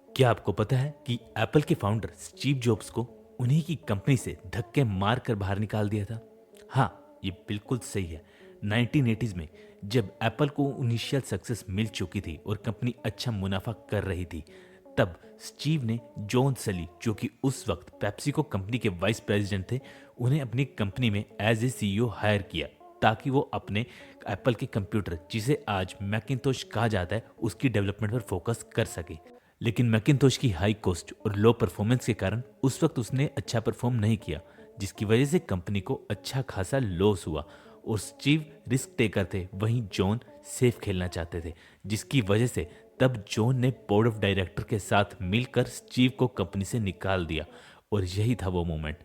क्या आपको पता है कि एप्पल के फाउंडर स्टीव जॉब्स को उन्हीं की कंपनी से धक्के मार कर बाहर निकाल दिया था? हाँ, ये बिल्कुल सही है। 1980s में जब एप्पल को इनिशियल सक्सेस मिल चुकी थी और कंपनी अच्छा मुनाफा कर रही थी, तब स्टीव ने जॉन सली, जो कि उस वक्त पेप्सिको कंपनी के वाइस प्रेसिडेंट थे, उन्हें अपनी कंपनी में एज ए सीईओ हायर किया ताकि वो अपने एप्पल के कंप्यूटर, जिसे आज मैकिंतोश कहा जाता है, उसकी डेवलपमेंट पर फोकस कर सके। लेकिन मैकिन्तोश की हाई कॉस्ट और लो परफॉर्मेंस के कारण उस वक्त उसने अच्छा परफॉर्म नहीं किया, जिसकी वजह से कंपनी को अच्छा खासा लॉस हुआ। और स्टीव रिस्क टेकर थे, वहीं जॉन सेफ खेलना चाहते थे, जिसकी वजह से तब जॉन ने बोर्ड ऑफ डायरेक्टर के साथ मिलकर स्टीव को कंपनी से निकाल दिया। और यही था वो मोमेंट।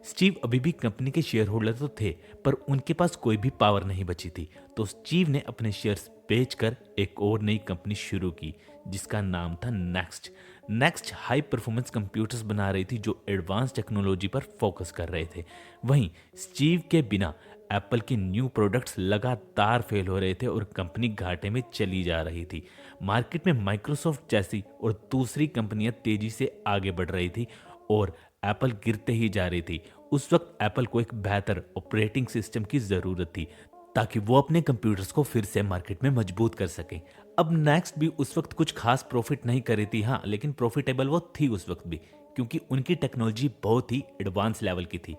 स्टीव अभी भी कंपनी के शेयर होल्डर तो थे, पर उनके पास कोई भी पावर नहीं बची थी। तो स्टीव ने अपने शेयर्स बेचकर एक और नई कंपनी शुरू की, जिसका नाम था next. Next high performance computers बना रही थी जो एडवांस टेक्नोलॉजी पर फोकस कर रहे थे। वहीं स्टीव के बिना एप्पल के न्यू प्रोडक्ट्स लगातार फेल हो रहे थे और कंपनी घाटे में चली जा रही थी। मार्केट में माइक्रोसॉफ्ट जैसी और दूसरी कंपनियां तेजी से आगे बढ़ रही थी और एप्पल गिरते ही जा रही थी। उस वक्त एप्पल को एक बेहतर ऑपरेटिंग सिस्टम की ज़रूरत थी ताकि वो अपने कंप्यूटर्स को फिर से मार्केट में मजबूत कर सके। अब नेक्स्ट भी उस वक्त कुछ खास प्रॉफिट नहीं कर रही थी, हाँ, लेकिन प्रॉफिटेबल वो थी उस वक्त भी, क्योंकि उनकी टेक्नोलॉजी बहुत ही एडवांस लेवल की थी।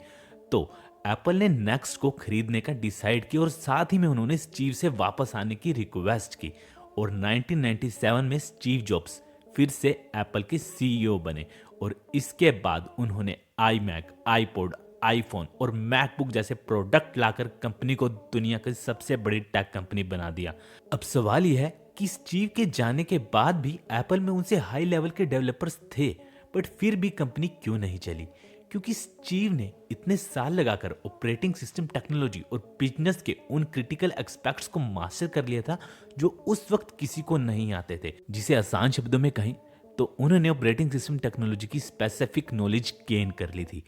तो एप्पल ने नेक्स्ट को खरीदने का डिसाइड किया और साथ ही में उन्होंने स्टीव से वापस आने की रिक्वेस्ट की। और 1997 में स्टीव जॉब्स फिर से एप्पल के सीईओ बने और इसके बाद उन्होंने आई मैक, आईपॉड, आईफोन और मैकबुक जैसे प्रोडक्ट लाकर कंपनी को दुनिया की सबसे बड़ी टेक कंपनी बना दिया। अब सवाल यह है कि स्टीव के जाने के बाद भी एप्पल में उनसे हाई लेवल के डेवलपर्स थे, बट फिर भी कंपनी क्यों नहीं चली? क्योंकि स्टीव ने इतने साल लगाकर ऑपरेटिंग सिस्टम टेक्नोलॉजी और बिजनेस के उन क्रिटिकल एस्पेक्ट्स को मास्टर कर लिया था जो उस वक्त किसी को नहीं आते थे। जिसे आसान शब्दों में कहें तो उन्होंने ऑपरेटिंग सिस्टम टेक्नोलॉजी की स्पेसिफिक नॉलेज गेन कर ली थी।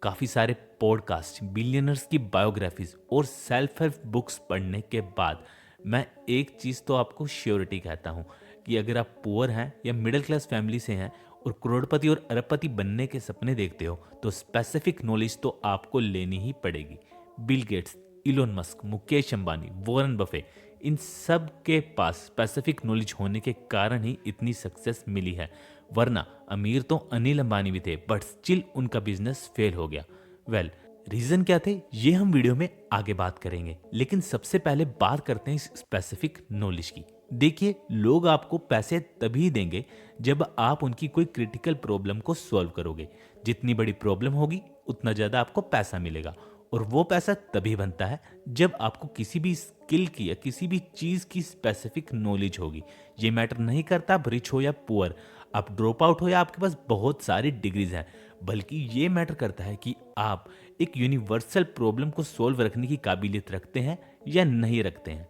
काफ़ी सारे पॉडकास्ट, बिलियनर्स की बायोग्राफीज और सेल्फ हेल्प बुक्स पढ़ने के बाद मैं एक चीज़ तो आपको श्योरिटी कहता हूँ कि अगर आप पुअर हैं या मिडिल क्लास फैमिली से हैं और करोड़पति और अरबपति बनने के सपने देखते हो, तो स्पेसिफिक नॉलेज तो आपको लेनी ही पड़ेगी। Bill Gates, Elon Musk, Mukesh Ambani, Warren Buffett, इन सब के पास स्पेसिफिक नॉलेज होने के कारण ही इतनी सक्सेस मिली है, वरना अमीर तो अनिल अंबानी भी थे, बट स्टिल उनका बिजनेस फेल हो गया। रीजन क्या थे ये हम वीडियो में आगे बात करेंगे, लेकिन सबसे पहले बात करते हैं इस स्पेसिफिक नॉलेज की। देखिए, लोग आपको पैसे तभी देंगे जब आप उनकी कोई क्रिटिकल प्रॉब्लम को सॉल्व करोगे। जितनी बड़ी प्रॉब्लम होगी उतना ज्यादा आपको पैसा मिलेगा, और वो पैसा तभी बनता है जब आपको किसी भी स्किल की या किसी भी चीज की स्पेसिफिक नॉलेज होगी। ये मैटर नहीं करता आप रिच हो या पुअर, आप ड्रॉप आउट हो या आपके पास बहुत सारी डिग्रीज हैं, बल्कि ये मैटर करता है कि आप एक यूनिवर्सल प्रॉब्लम को सॉल्व रखने की काबिलियत रखते हैं या नहीं रखते हैं।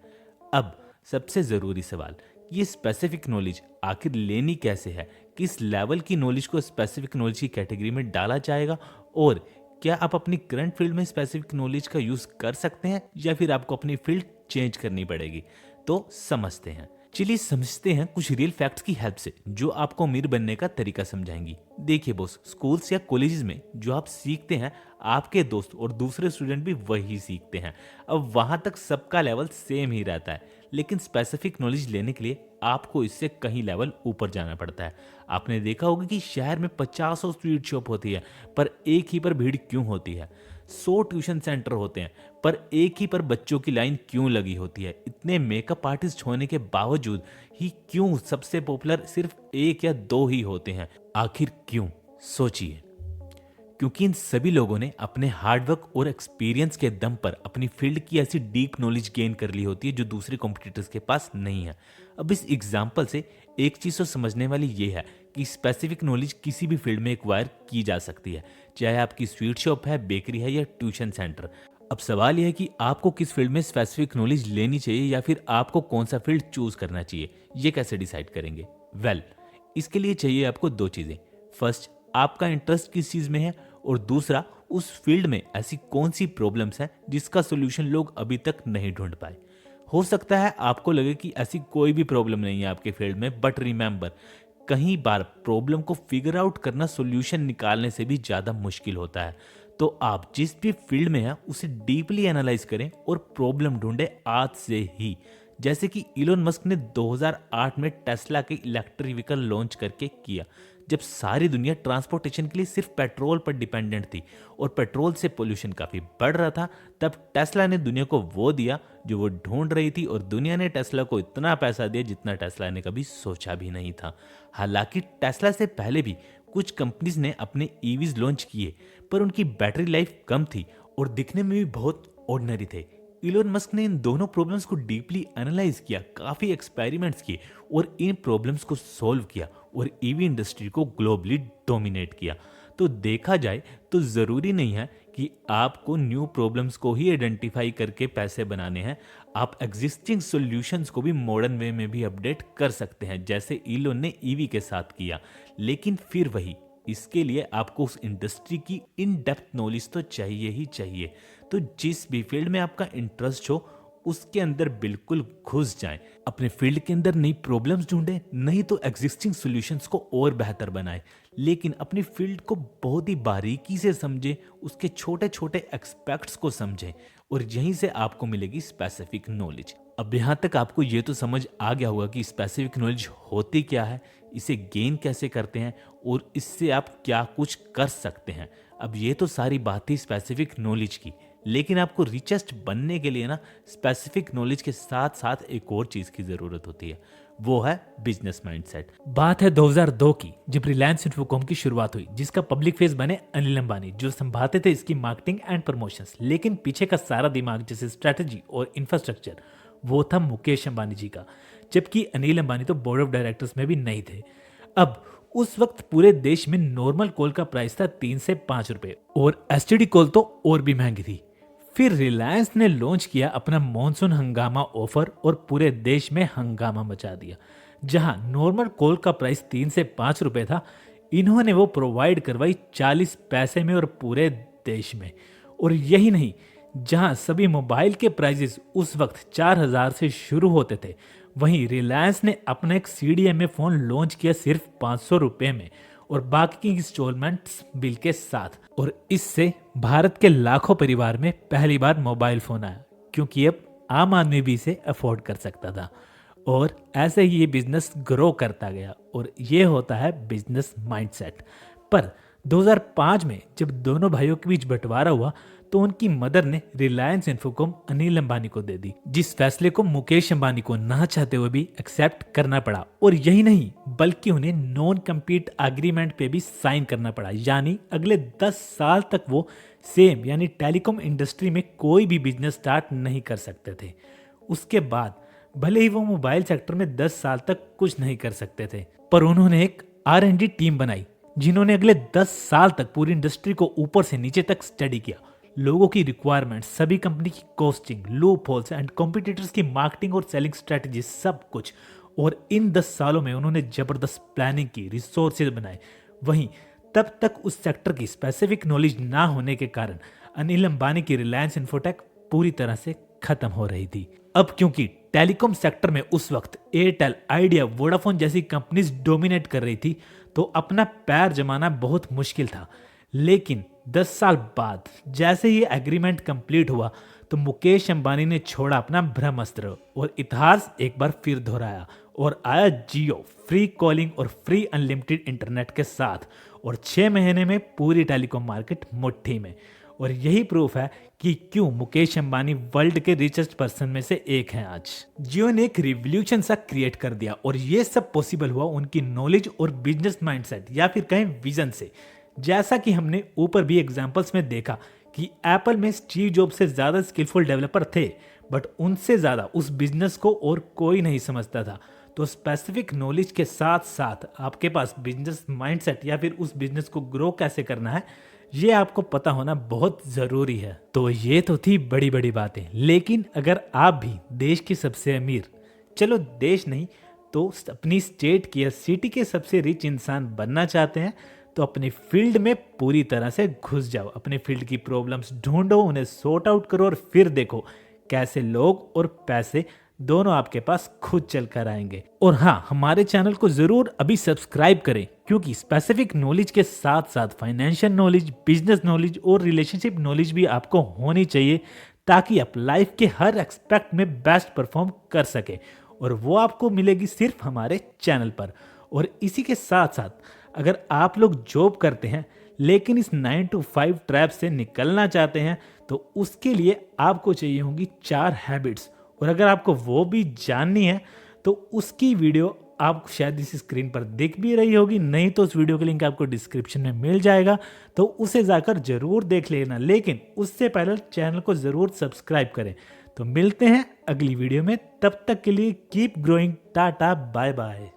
अब सबसे ज़रूरी सवाल, ये स्पेसिफिक नॉलेज आखिर लेनी कैसे है? किस लेवल की नॉलेज को स्पेसिफिक नॉलेज की कैटेगरी में डाला जाएगा? और क्या आप अपनी करंट फील्ड में स्पेसिफिक नॉलेज का यूज़ कर सकते हैं या फिर आपको अपनी फील्ड चेंज करनी पड़ेगी? तो समझते हैं। चलिए समझते हैं कुछ रियल फैक्ट्स की हेल्प से जो आपको अमीर बनने का तरीका समझाएंगी। देखिए बॉस, स्कूल्स या कॉलेजेस में जो आप सीखते हैं, आपके दोस्त और दूसरे स्टूडेंट भी वही सीखते हैं। अब वहां तक सबका लेवल सेम ही रहता है, लेकिन स्पेसिफिक नॉलेज लेने के लिए आपको इससे कहीं लेवल ऊपर जाना पड़ता है। आपने देखा होगा कि शहर में 50 स्ट्रीट शॉप होती है, पर एक ही पर भीड़ क्यों होती है? 100 ट्यूशन सेंटर होते हैं, पर एक ही पर बच्चों की लाइन क्यों लगी होती है? इतने मेकअप आर्टिस्ट होने के बावजूद ही क्यों सबसे पॉपुलर सिर्फ एक या दो ही होते हैं? आखिर क्यों? सोचिए। क्योंकि इन सभी लोगों ने अपने हार्डवर्क और एक्सपीरियंस के दम पर अपनी फील्ड की ऐसी डीप नॉलेज गेन कर ली होती है जो दूसरे कॉम्पिटिटर्स के पास नहीं है। अब इस एग्जाम्पल से एक चीज़ तो समझने वाली ये है कि स्पेसिफिक नॉलेज किसी भी फील्ड में एक्वायर की जा सकती है, चाहे आपकी स्वीट शॉप है, बेकरी है या ट्यूशन सेंटर। अब सवाल यह है कि आपको किस फील्ड में स्पेसिफिक नॉलेज लेनी चाहिए या फिर आपको कौन सा फील्ड चूज करना चाहिए, ये कैसे डिसाइड करेंगे? इसके लिए चाहिए आपको दो चीज़ें। फर्स्ट, आपका इंटरेस्ट किस चीज़ में है, और दूसरा, उस फील्ड में ऐसी कौन सी प्रॉब्लम्स हैं जिसका सोल्यूशन लोग अभी तक नहीं ढूंढ पाए। हो सकता है आपको लगे कि ऐसी कोई भी प्रॉब्लम नहीं है आपके फील्ड में, बट रिमेंबर, कई बार प्रॉब्लम को फिगर आउट करना सॉल्यूशन निकालने से भी ज़्यादा मुश्किल होता है। तो आप जिस भी फील्ड में हैं उसे डीपली एनालाइज करें और प्रॉब्लम ढूंढें आज से ही। जैसे कि इलोन मस्क ने 2008 में टेस्ला के इलेक्ट्रिक व्हीकल लॉन्च करके किया, जब सारी दुनिया ट्रांसपोर्टेशन के लिए सिर्फ पेट्रोल पर डिपेंडेंट थी और पेट्रोल से पोल्यूशन काफ़ी बढ़ रहा था। तब टेस्ला ने दुनिया को वो दिया जो वो ढूंढ रही थी, और दुनिया ने टेस्ला को इतना पैसा दिया जितना टेस्ला ने कभी सोचा भी नहीं था। हालांकि टेस्ला से पहले भी कुछ कंपनीज ने अपने ईवीज लॉन्च किए, पर उनकी बैटरी लाइफ कम थी और दिखने में भी बहुत ऑर्डिनरी थे। इलोन मस्क ने इन दोनों प्रॉब्लम्स को डीपली एनालाइज किया, काफ़ी एक्सपेरिमेंट्स किए और इन प्रॉब्लम्स को सॉल्व किया और ईवी इंडस्ट्री को ग्लोबली डोमिनेट किया। तो देखा जाए तो ज़रूरी नहीं है कि आपको न्यू प्रॉब्लम्स को ही आइडेंटिफाई करके पैसे बनाने हैं। आप एग्जिस्टिंग सॉल्यूशंस को भी मॉडर्न वे में भी अपडेट कर सकते हैं, जैसे इलोन ने ईवी के साथ किया। लेकिन फिर वही, इसके लिए आपको उस इंडस्ट्री की इन डेप्थ नॉलेज तो चाहिए ही चाहिए। तो जिस भी फील्ड में आपका इंटरेस्ट हो उसके अंदर बिल्कुल घुस जाएं, अपने फील्ड के अंदर नई प्रॉब्लम्स ढूंढें, नहीं तो एग्जिस्टिंग सॉल्यूशंस को और बेहतर बनाएं। लेकिन अपनी फील्ड को बहुत ही बारीकी से समझें, उसके छोटे छोटे एस्पेक्ट्स को समझें और यहीं से आपको मिलेगी स्पेसिफिक नॉलेज। अब यहाँ तक आपको ये तो समझ आ गया होगा कि स्पेसिफिक नॉलेज होती क्या है, इसे गेन कैसे करते हैं और इससे आप क्या कुछ कर सकते हैं। अब ये तो सारी बात थी स्पेसिफिक नॉलेज की, लेकिन आपको रिचेस्ट बनने के लिए ना स्पेसिफिक नॉलेज के साथ साथ एक और चीज़ की ज़रूरत होती है, वो है बिजनेस माइंडसेट। बात है 2002 की, जब रिलायंस इंफोकॉम की शुरुआत हुई, जिसका पब्लिक फेस बने अनिल अंबानी, जो संभालते थे इसकी मार्केटिंग एंड प्रमोशंस। लेकिन पीछे का सारा दिमाग, जैसे स्ट्रेटजी और इंफ्रास्ट्रक्चर, वो था मुकेश अंबानी जी का, जबकि अनिल अंबानी तो बोर्ड ऑफ डायरेक्टर्स में भी नहीं थे। अब उस वक्त पूरे देश में नॉर्मल कॉल का प्राइस था 3 से 5 रुपए और एसटीडी कॉल तो और भी महंगी थी। फिर रिलायंस ने लॉन्च किया अपना मॉनसून हंगामा ऑफर और पूरे देश में हंगामा मचा दिया। जहां नॉर्मल कॉल का प्राइस 3 से 5 रुपए था, इन्होंने वो प्रोवाइड करवाई 40 पैसे में और पूरे देश में। और यही नहीं, जहां सभी मोबाइल के प्राइसेस उस वक्त 4,000 से शुरू होते थे, वहीं रिलायंस ने अपना एक CDMA फोन लॉन्च किया सिर्फ 500 रुपए में और बाकी की इंस्टॉलमेंट्स बिल के साथ। और इससे भारत के लाखों परिवार में पहली बार मोबाइल फोन आया, क्योंकि अब आम आदमी भी इसे अफोर्ड कर सकता था। और ऐसे ही ये बिजनेस ग्रो करता गया और ये होता है बिजनेस माइंडसेट। पर 2005 में जब दोनों भाइयों के बीच बंटवारा हुआ तो उनकी मदर ने रिलायंस इंफोकॉम अनिल अंबानी को दे दी, जिस फैसले को मुकेश अंबानी को ना चाहते हुए भी एक्सेप्ट करना पड़ा। और यही नहीं, बल्कि उन्हें नॉन कम्पीट एग्रीमेंट पे भी साइन करना पड़ा, यानी अगले 10 साल तक वो सेम यानी टेलीकॉम इंडस्ट्री में कोई भी बिजनेस स्टार्ट नहीं कर सकते थे। उसके बाद भले ही वो मोबाइल सेक्टर में 10 साल तक कुछ नहीं कर सकते थे, पर उन्होंने एक R&D टीम बनाई जिन्होंने अगले 10 साल तक पूरी इंडस्ट्री को ऊपर से नीचे तक स्टडी किया, लोगों की रिक्वायरमेंट, सभी कंपनी की costing, loop holes and competitors की मार्केटिंग और सेलिंग स्ट्रेटजी, सब कुछ। और इन 10 सालों में उन्होंने जबरदस्त प्लानिंग की, रिसोर्सेज बनाए। वहीं तब तक उस सेक्टर की स्पेसिफिक नॉलेज ना होने के कारण अनिल अंबानी की रिलायंस इन्फोटेक पूरी तरह से खत्म हो रही थी। अब क्योंकि टेलीकॉम सेक्टर में उस वक्त एयरटेल, आइडिया, वोडाफोन जैसी कंपनीज डोमिनेट कर रही थी, तो अपना पैर जमाना बहुत मुश्किल था। लेकिन 10 साल बाद जैसे ही एग्रीमेंट कंप्लीट हुआ तो मुकेश अंबानी ने छोड़ा अपना ब्रह्मास्त्र और इतिहास एक बार फिर दोहराया और आया जियो, फ्री कॉलिंग और फ्री अनलिमिटेड इंटरनेट के साथ। और 6 महीने में पूरी टेलीकॉम मार्केट मुट्ठी में। और यही प्रूफ है कि क्यों मुकेश अंबानी वर्ल्ड के रिचेस्ट पर्सन में से एक हैं आज। जियो ने एक रिवॉल्यूशन सा क्रिएट कर दिया और ये सब पॉसिबल हुआ उनकी नॉलेज और बिजनेस माइंडसेट या फिर कहें विजन से। जैसा कि हमने ऊपर भी एग्जांपल्स में देखा कि एप्पल में स्टीव जॉब से ज्यादा स्किलफुल डेवलपर थे, बट उनसे ज्यादा उस बिजनेस को और कोई नहीं समझता था। तो स्पेसिफिक नॉलेज के साथ साथ आपके पास बिजनेस माइंडसेट या फिर उस बिजनेस को ग्रो कैसे करना है, ये आपको पता होना बहुत ज़रूरी है। तो ये तो थी बड़ी बड़ी बातें, लेकिन अगर आप भी देश के सबसे अमीर, चलो देश नहीं तो अपनी स्टेट की या सिटी के सबसे रिच इंसान बनना चाहते हैं, तो अपने फील्ड में पूरी तरह से घुस जाओ, अपने फील्ड की प्रॉब्लम्स ढूंढो, उन्हें सॉर्ट आउट करो और फिर देखो कैसे लोग और पैसे दोनों आपके पास खुद चल कर आएंगे। और हाँ, हमारे चैनल को जरूर अभी सब्सक्राइब करें, क्योंकि स्पेसिफिक नॉलेज के साथ साथ फाइनेंशियल नॉलेज, बिजनेस नॉलेज और रिलेशनशिप नॉलेज भी आपको होनी चाहिए, ताकि आप लाइफ के हर एक्सपेक्ट में बेस्ट परफॉर्म कर सके। और वो आपको मिलेगी सिर्फ हमारे चैनल पर। और इसी के साथ साथ अगर आप लोग जॉब करते हैं लेकिन इस 9 to 5 ट्रैप से निकलना चाहते हैं, तो उसके लिए आपको चाहिए होंगी 4 हैबिट्स। और अगर आपको वो भी जाननी है तो उसकी वीडियो आपको शायद इस स्क्रीन पर दिख भी रही होगी, नहीं तो उस वीडियो का लिंक आपको डिस्क्रिप्शन में मिल जाएगा, तो उसे जाकर जरूर देख लेना। लेकिन उससे पहले चैनल को जरूर सब्सक्राइब करें। तो मिलते हैं अगली वीडियो में, तब तक के लिए keep growing, tata bye bye.